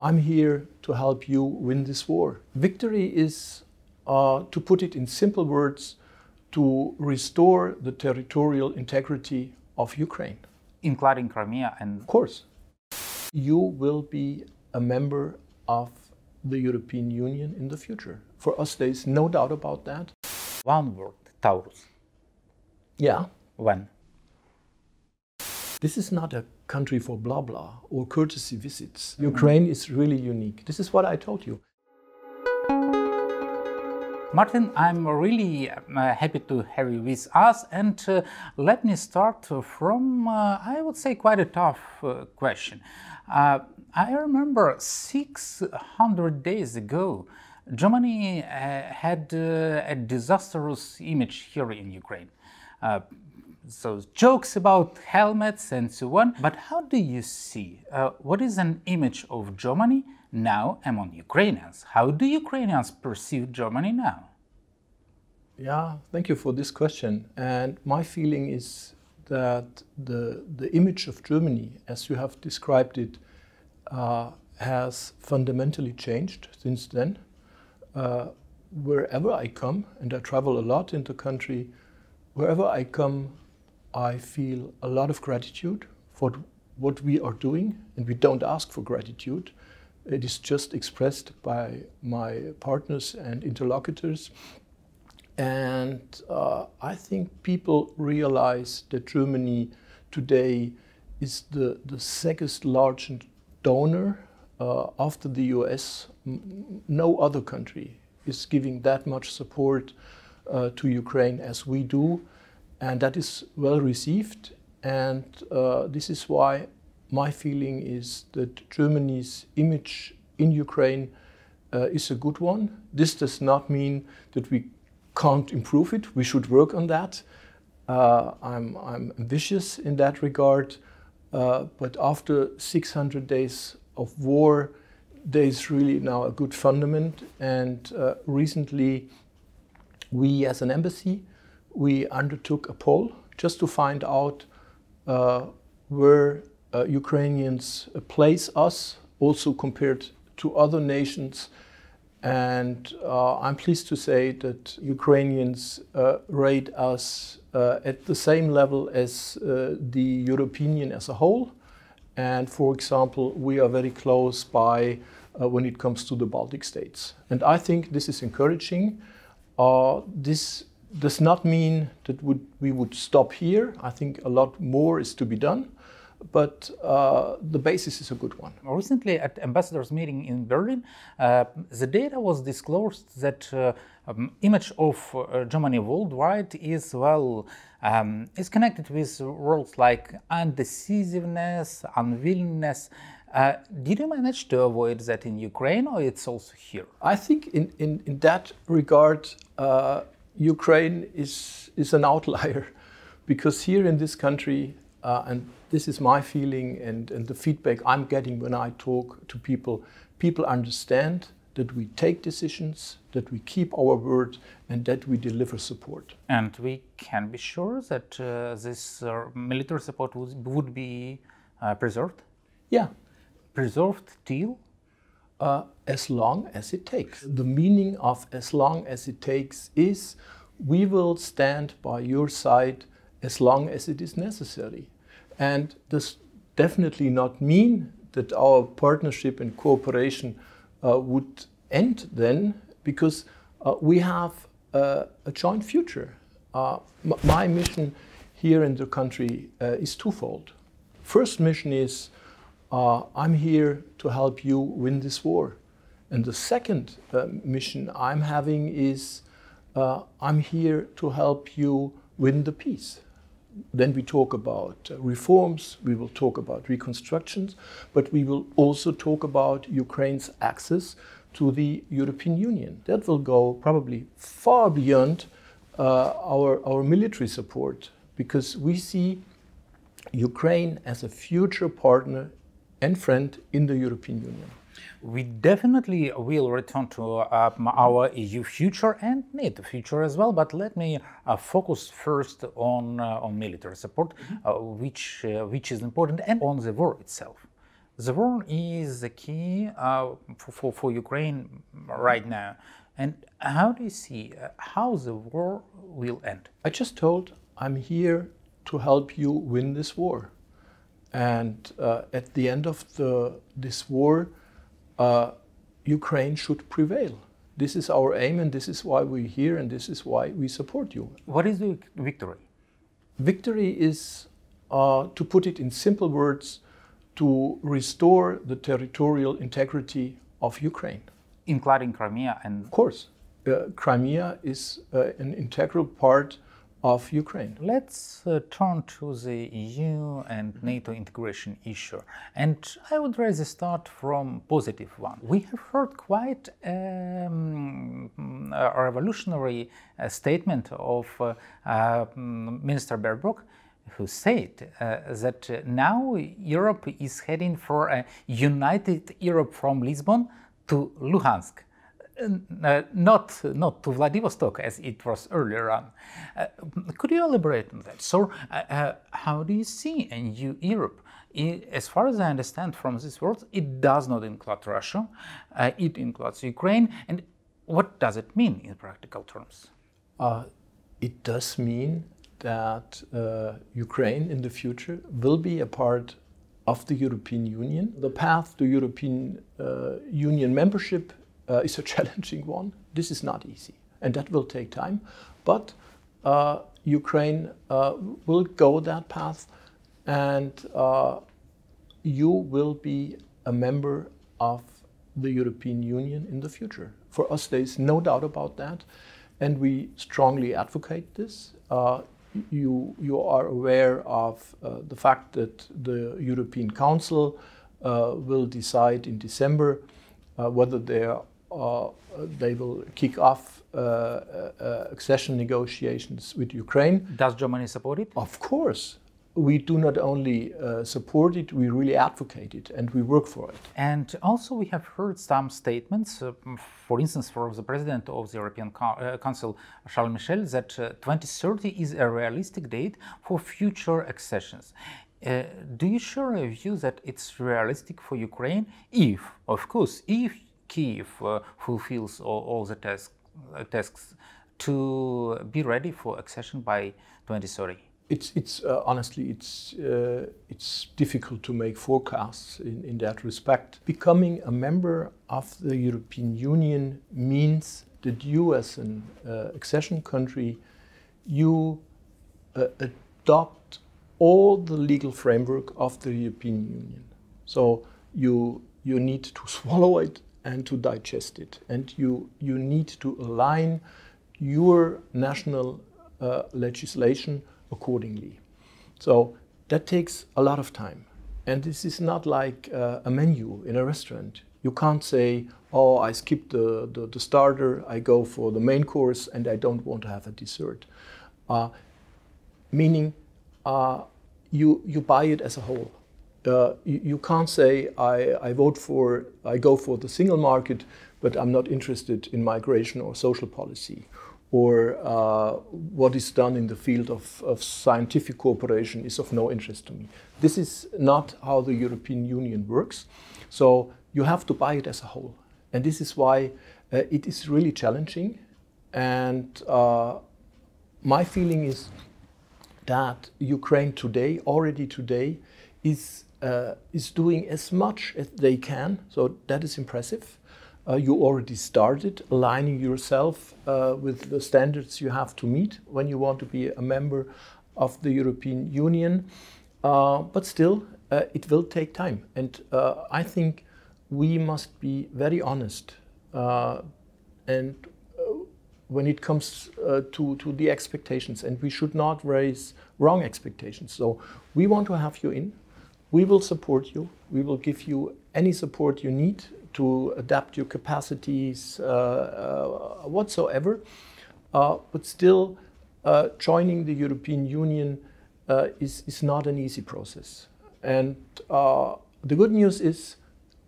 I'm here to help you win this war. Victory is, to put it in simple words, to restore the territorial integrity of Ukraine. Including Crimea and... Of course. You will be a member of the European Union in the future. For us, there is no doubt about that. One word, Taurus. Yeah. When? This is not a country for blah blah or courtesy visits. Ukraine is really unique. This is what I told you. Martin, I'm really happy to have you with us, and let me start from, I would say, quite a tough question. I remember 600 days ago, Germany had a disastrous image here in Ukraine. So jokes about helmets and so on. But how do you see, what is an image of Germany now among Ukrainians? How do Ukrainians perceive Germany now? Yeah, thank you for this question. And my feeling is that the image of Germany, as you have described it, has fundamentally changed since then. Wherever I come, and I travel a lot in the country, wherever I come, I feel a lot of gratitude for what we are doing, and we don't ask for gratitude. It is just expressed by my partners and interlocutors. And I think people realize that Germany today is the second largest donor after the US. No other country is giving that much support to Ukraine as we do. And that is well received. And this is why my feeling is that Germany's image in Ukraine is a good one. This does not mean that we can't improve it. We should work on that. I'm ambitious in that regard. But after 600 days of war, there is really now a good fundament. And recently, we as an embassy, we undertook a poll just to find out where Ukrainians place us, also compared to other nations. And I'm pleased to say that Ukrainians rate us at the same level as the European Union as a whole. And for example, we are very close by when it comes to the Baltic states. And I think this is encouraging. This does not mean that we would stop here. I think a lot more is to be done, but the basis is a good one. Recently at ambassadors meeting in Berlin, the data was disclosed that image of Germany worldwide is, well, is connected with words like undecisiveness, unwillingness. Did you manage to avoid that in Ukraine, or it's also here? I think in that regard, Ukraine is an outlier, because here in this country, and this is my feeling and the feedback I'm getting when I talk to people, people understand that we take decisions, that we keep our word, and that we deliver support. And we can be sure that this military support would be preserved? Yeah. Preserved till? As long as it takes. The meaning of as long as it takes is we will stand by your side as long as it is necessary. And this definitely not mean that our partnership and cooperation would end then, because we have a joint future. My mission here in the country is twofold. First mission is I'm here to help you win this war. And the second mission I'm having is I'm here to help you win the peace. Then we talk about reforms, we will talk about reconstructions, but we will also talk about Ukraine's access to the European Union. That will go probably far beyond our military support, because we see Ukraine as a future partner and friend in the European Union. We definitely will return to our EU future and NATO future as well, but let me focus first on military support, which is important, and on the war itself. the war is the key for Ukraine right now. And how do you see how the war will end? I just told I'm here to help you win this war. And at the end of this war, Ukraine should prevail. This is our aim, and this is why we're here, and this is why we support you. What is the victory? Victory is, to put it in simple words, to restore the territorial integrity of Ukraine. Including Crimea and... Of course. Crimea is an integral part of Ukraine. Let's turn to the EU and NATO integration issue. And I would rather start from positive one. We have heard quite a revolutionary statement of Minister Baerbock, who said that now Europe is heading for a united Europe from Lisbon to Luhansk. Not to Vladivostok as it was earlier on. Could you elaborate on that? So, how do you see a new Europe? As far as I understand from these words, it does not include Russia, it includes Ukraine. And what does it mean in practical terms? It does mean that Ukraine in the future will be a part of the European Union. The path to European Union membership is a challenging one. This is not easy, and that will take time. But Ukraine will go that path, and you will be a member of the European Union in the future. For us, there is no doubt about that, and we strongly advocate this. You are aware of the fact that the European Council will decide in December whether they will kick off accession negotiations with Ukraine. Does Germany support it? Of course. We do not only support it, we really advocate it, and we work for it. And also we have heard some statements, for instance, from the President of the European Council, Charles Michel, that 2030 is a realistic date for future accessions. Do you share a view that it's realistic for Ukraine if, of course, if Kyiv fulfills all the tasks to be ready for accession by 2030? It's honestly, it's difficult to make forecasts in that respect. Becoming a member of the European Union means that you, as an accession country, you adopt all the legal framework of the European Union. So you need to swallow it and to digest it, and you need to align your national legislation accordingly. So that takes a lot of time. And this is not like a menu in a restaurant. You can't say, oh, I skip the starter, I go for the main course, and I don't want to have a dessert. Meaning, you buy it as a whole. You can't say, I go for the single market, but I'm not interested in migration or social policy, or what is done in the field of scientific cooperation is of no interest to me. This is not how the European Union works. So you have to buy it as a whole. And this is why it is really challenging. And my feeling is that Ukraine today, already today, is doing as much as they can. So that is impressive. You already started aligning yourself with the standards you have to meet when you want to be a member of the European Union. But still, it will take time. And I think we must be very honest. And when it comes to the expectations, and we should not raise wrong expectations. So we want to have you in. We will support you. We will give you any support you need to adapt your capacities whatsoever. But still, joining the European Union is not an easy process. And the good news is,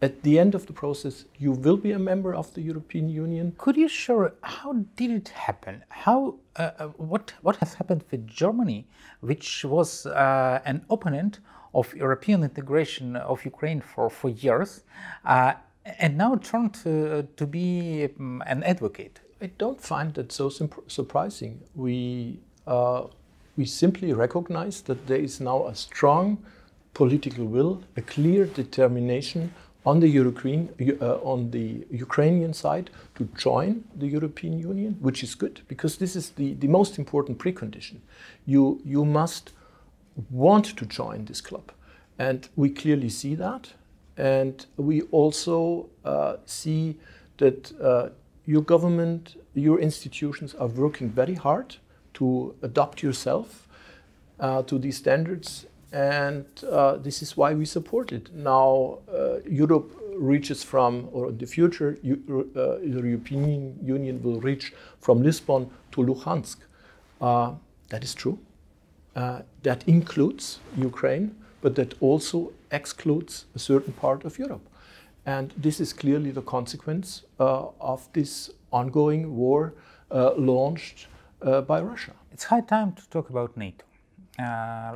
at the end of the process, you will be a member of the European Union. Could you share how did it happen? What has happened with Germany, which was an opponent of European integration of Ukraine for years, and now turned to be an advocate. I don't find that so surprising. We simply recognize that there is now a strong political will, a clear determination on the Ukrainian side to join the European Union, which is good, because this is the most important precondition. You must want to join this club. And we clearly see that. And we also see that your government, your institutions are working very hard to adapt yourself to these standards. And this is why we support it. Now, Europe reaches from, or in the future, the European Union will reach from Lisbon to Luhansk. That is true. That includes Ukraine, but that also excludes a certain part of Europe. And this is clearly the consequence of this ongoing war launched by Russia. It's high time to talk about NATO.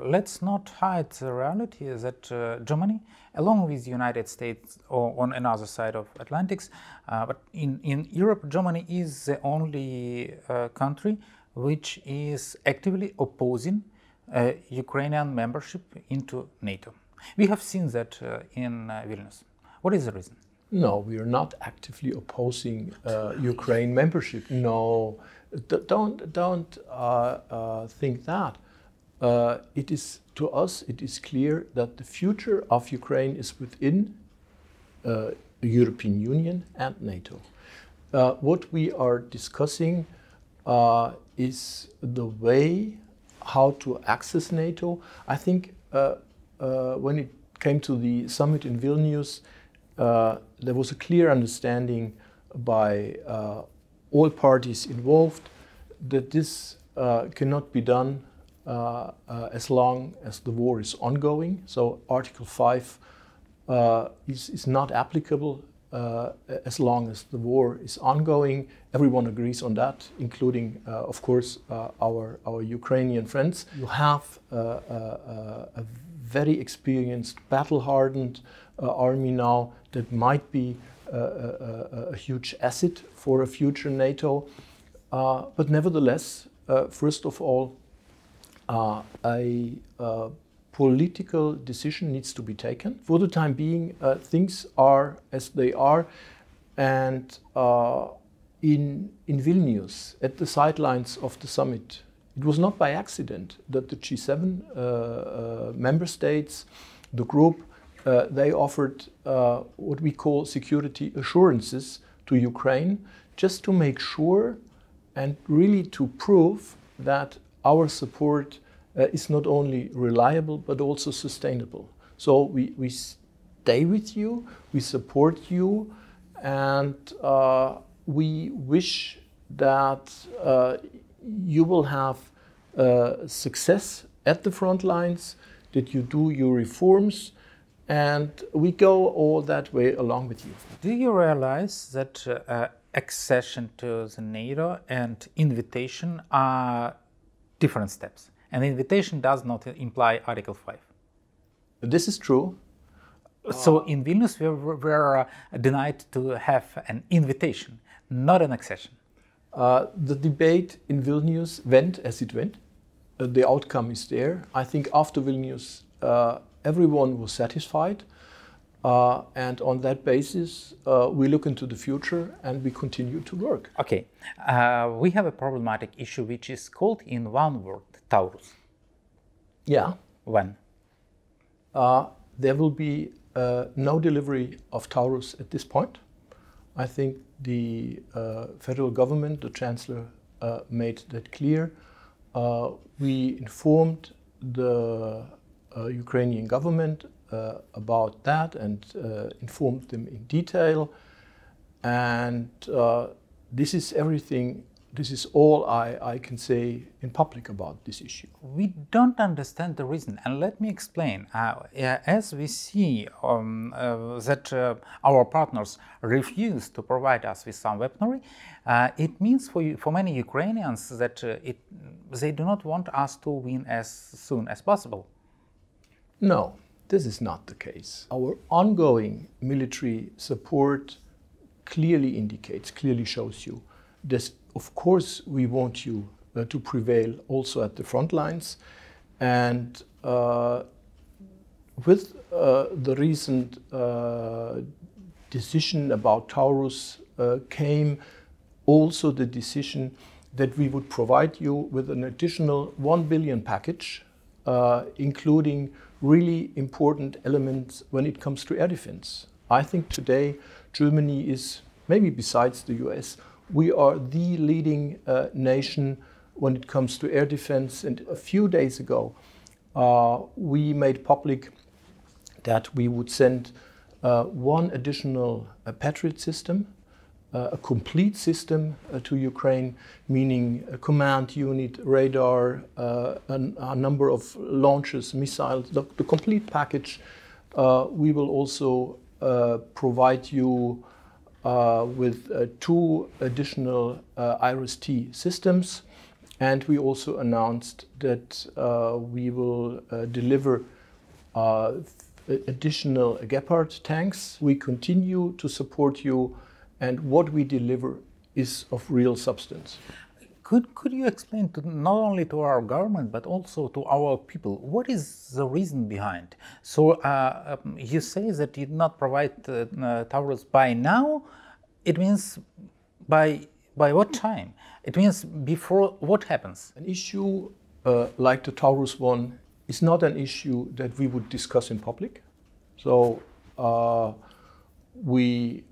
Let's not hide the reality that Germany, along with the United States on another side of Atlantic, but in Europe, Germany is the only country which is actively opposing Ukrainian membership into NATO. We have seen that in Vilnius. What is the reason? No, we are not actively opposing Ukraine membership. No, don't think that. It is, to us, it is clear that the future of Ukraine is within the European Union and NATO. What we are discussing is the way how to access NATO. I think when it came to the summit in Vilnius, there was a clear understanding by all parties involved that this cannot be done as long as the war is ongoing. So Article 5 is not applicable as long as the war is ongoing. Everyone agrees on that, including, of course, our Ukrainian friends. You have a very experienced, battle-hardened army now that might be a huge asset for a future NATO. But nevertheless, first of all, a political decision needs to be taken. For the time being, things are as they are. And in Vilnius, at the sidelines of the summit, it was not by accident that the G7 member states, the group, they offered what we call security assurances to Ukraine, just to make sure and really to prove that our support is not only reliable but also sustainable. So we stay with you, we support you, and we wish that you will have success at the front lines, that you do your reforms, and we go all that way along with you. Do you realize that accession to the NATO and invitation are different steps? An invitation does not imply Article 5. This is true. So in Vilnius, we were denied to have an invitation, not an accession. The debate in Vilnius went as it went. The outcome is there. I think after Vilnius, everyone was satisfied. And on that basis, we look into the future and we continue to work. Okay. We have a problematic issue which is called in one word, Taurus. Yeah. When? There will be no delivery of Taurus at this point. I think the federal government, the chancellor, made that clear. We informed the Ukrainian government about that and informed them in detail. And this is everything. This is all I can say in public about this issue. We don't understand the reason, and let me explain. As we see that our partners refuse to provide us with some weaponry, it means for many Ukrainians that No, This is not the case. Our ongoing military support clearly indicates, clearly shows you this. Of course, we want you to prevail also at the front lines. And with the recent decision about Taurus came also the decision that we would provide you with an additional 1 billion package, including really important elements when it comes to air defense. I think today Germany is, maybe besides the US, we are the leading nation when it comes to air defense. And a few days ago, we made public that we would send one additional Patriot system, a complete system to Ukraine, meaning a command unit, radar, a number of launchers, missiles, the complete package. We will also provide you with 2 additional IRIS-T systems. And we also announced that we will deliver additional Gepard tanks. We continue to support you, and what we deliver is of real substance. Could you explain not only to our government but also to our people what is the reason behind? So you say that you did not provide Taurus by now. It means by what time? It means before what happens? An issue like the Taurus one is not an issue that we would discuss in public. So we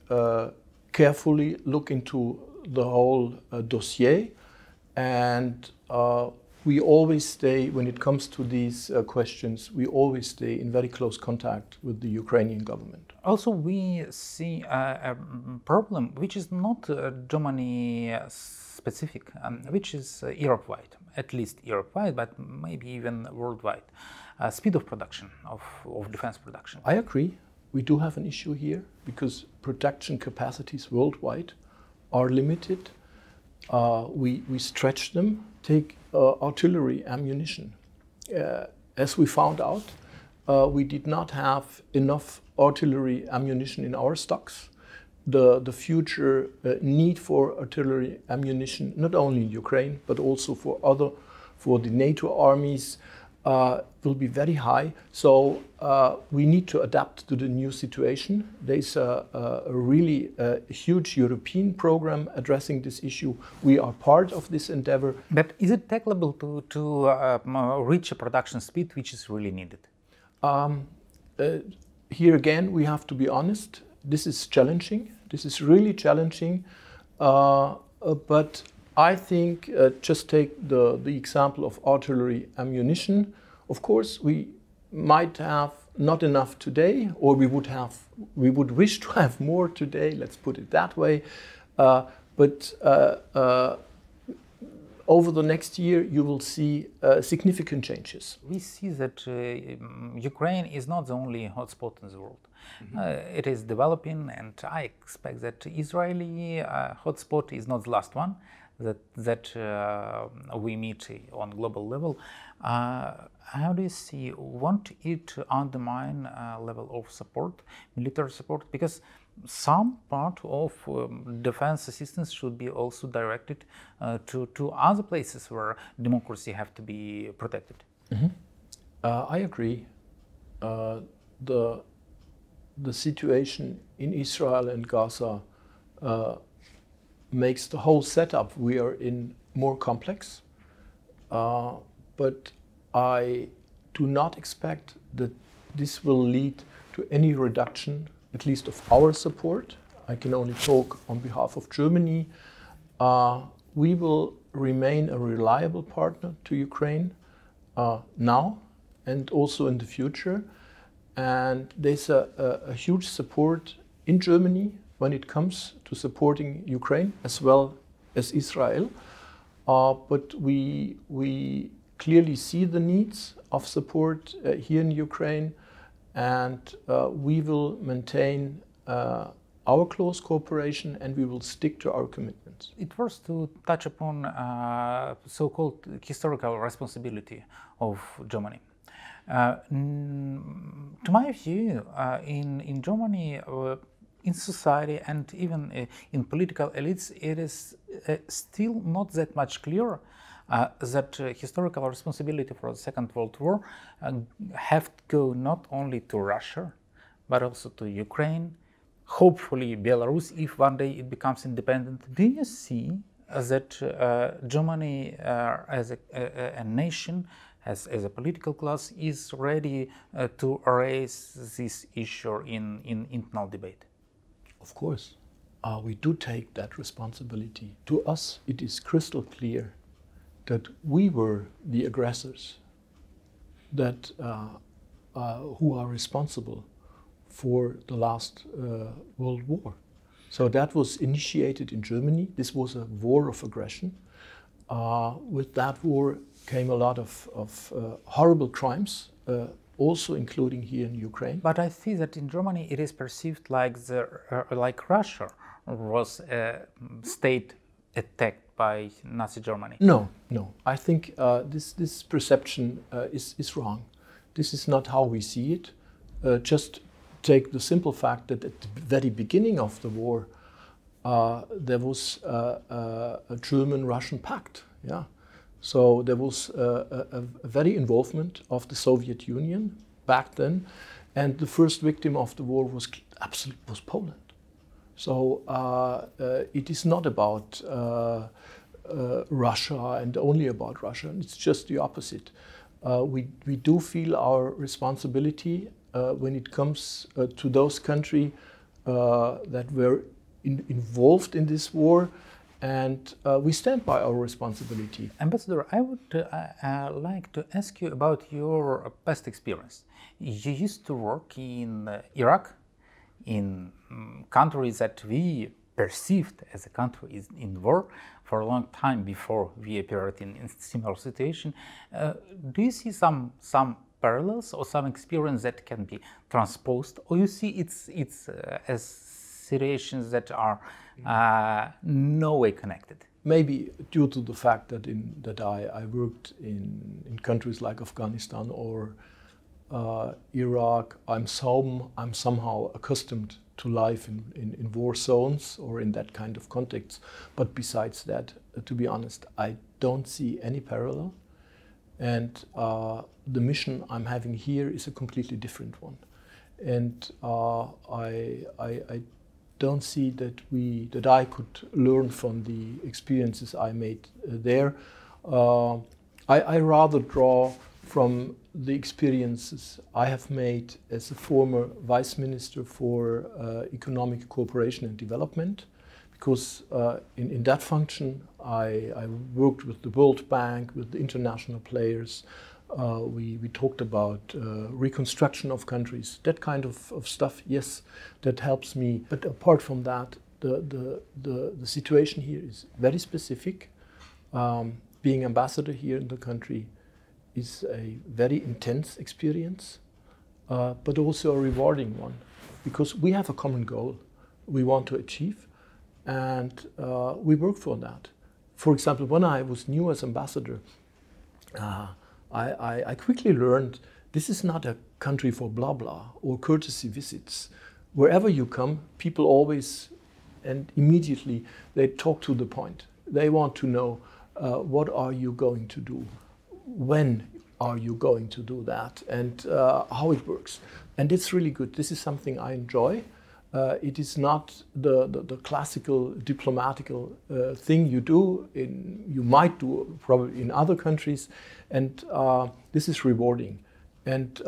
carefully look into the whole dossier, and we always stay, when it comes to these questions, we always stay in very close contact with the Ukrainian government. Also, we see a problem which is not Germany specific, which is Europe-wide, at least Europe-wide, but maybe even worldwide. Speed of production, of defense production. I agree. We do have an issue here because production capacities worldwide are limited. We stretch them. Take artillery ammunition. As we found out, we did not have enough artillery ammunition in our stocks. The future need for artillery ammunition, not only in Ukraine, but also for the NATO armies, will be very high. So we need to adapt to the new situation. There's a really huge European program addressing this issue. We are part of this endeavor. But is it tackleable to reach a production speed which is really needed? Here again, we have to be honest. This is challenging. This is really challenging. But I think just take the example of artillery ammunition. Of course, we might have not enough today, or we would wish to have more today. Let's put it that way. But over the next year, you will see significant changes. We see that Ukraine is not the only hotspot in the world. Mm-hmm. It is developing, and I expect that Israeli hotspot is not the last one that we meet on global level. How do you see, won't it undermine level of support, military support? Because some part of defense assistance should be also directed to other places where democracy have to be protected. Mm-hmm. I agree. The situation in Israel and Gaza makes the whole setup we are in more complex. But I do not expect that this will lead to any reduction, at least of our support. I can only talk on behalf of Germany. We will remain a reliable partner to Ukraine now and also in the future. And there's a huge support in Germany when it comes to supporting Ukraine as well as Israel. But we clearly see the needs of support here in Ukraine, and we will maintain our close cooperation, and we will stick to our commitments. It was to touch upon so-called historical responsibility of Germany. To my view, in Germany, in society and even in political elites, it is still not that much clear that historical responsibility for the Second World War have to go not only to Russia, but also to Ukraine, hopefully Belarus, if one day it becomes independent. Do you see that Germany as a nation, as a political class, is ready to raise this issue in internal debate? Of course, we do take that responsibility. To us, it is crystal clear that we were the aggressors, that who are responsible for the last World War. So that was initiated in Germany. This was a war of aggression. With that war came a lot of horrible crimes, also including here in Ukraine. But I see that in Germany it is perceived like like Russia was a state attacked by Nazi Germany. No. I think this perception is wrong. This is not how we see it. Just take the simple fact that at the very beginning of the war, there was a German-Russian pact. Yeah. So there was a very involvement of the Soviet Union back then, and the first victim of the war was Poland. So it is not about Russia and only about Russia. It's just the opposite. We do feel our responsibility when it comes to those countries that were involved in this war, and we stand by our responsibility. Ambassador, I would like to ask you about your past experience. You used to work in Iraq, in countries that we perceived as a country in war for a long time before we appeared in similar situation. Do you see some parallels or some experience that can be transposed, or you see it's as situations that are no way connected? Maybe due to the fact that I worked in countries like Afghanistan or Iraq, I'm somehow accustomed to life in war zones or in that kind of context. But besides that, to be honest, I don't see any parallel. And the mission I'm having here is a completely different one. And I don't see that I could learn from the experiences I made there. I rather draw from the experiences I have made as a former Vice Minister for Economic Cooperation and Development, because in that function I worked with the World Bank, with the international players. We talked about reconstruction of countries, that kind of stuff. Yes, that helps me. But apart from that, the situation here is very specific. Being ambassador here in the country is a very intense experience, but also a rewarding one, because we have a common goal we want to achieve, and we work for that. For example, when I was new as ambassador, I quickly learned this is not a country for blah blah or courtesy visits. Wherever you come, people always and immediately they talk to the point. They want to know what are you going to do, when are you going to do that, and how it works. And it's really good. This is something I enjoy. It is not the classical diplomatical thing you might do probably in other countries, and this is rewarding. And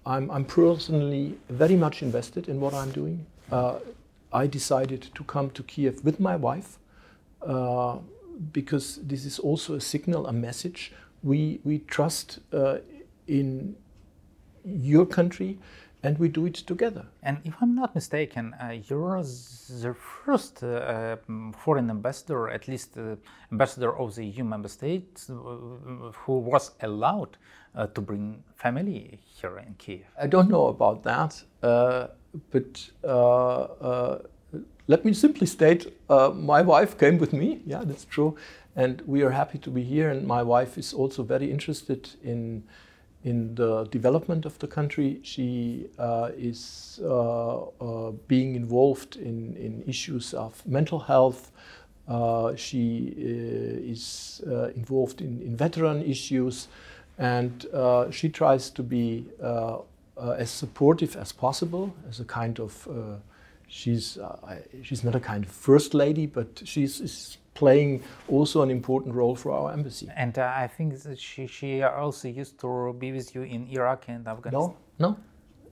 I'm personally very much invested in what I'm doing. I decided to come to Kyiv with my wife because this is also a signal, a message. We trust in your country, and we do it together. And if I'm not mistaken, you're the first foreign ambassador, at least ambassador of the EU member states, who was allowed to bring family here in Kyiv. I don't know about that, but let me simply state, my wife came with me. Yeah, that's true. And we are happy to be here. And my wife is also very interested in in the development of the country. She is being involved in issues of mental health. She is involved in veteran issues, and she tries to be as supportive as possible, as a kind of she's not a kind of first lady, but she's playing also an important role for our embassy. And I think that she also used to be with you in Iraq and Afghanistan. No.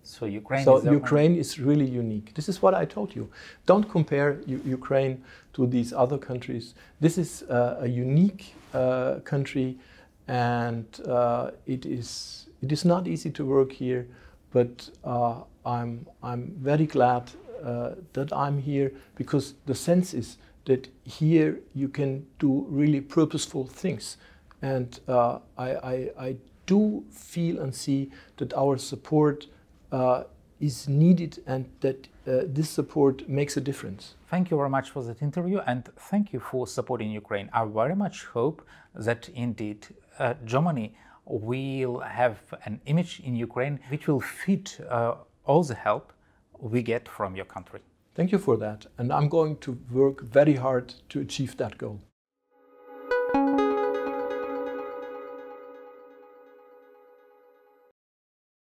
So Ukraine. So Ukraine is really unique. This is what I told you. Don't compare Ukraine to these other countries. This is a unique country, and it is not easy to work here. But I'm very glad that I'm here, because the sense is that here you can do really purposeful things, and I do feel and see that our support is needed, and that this support makes a difference. Thank you very much for that interview, and thank you for supporting Ukraine. I very much hope that indeed Germany will have an image in Ukraine which will fit all the help we get from your country. Thank you for that, and I'm going to work very hard to achieve that goal.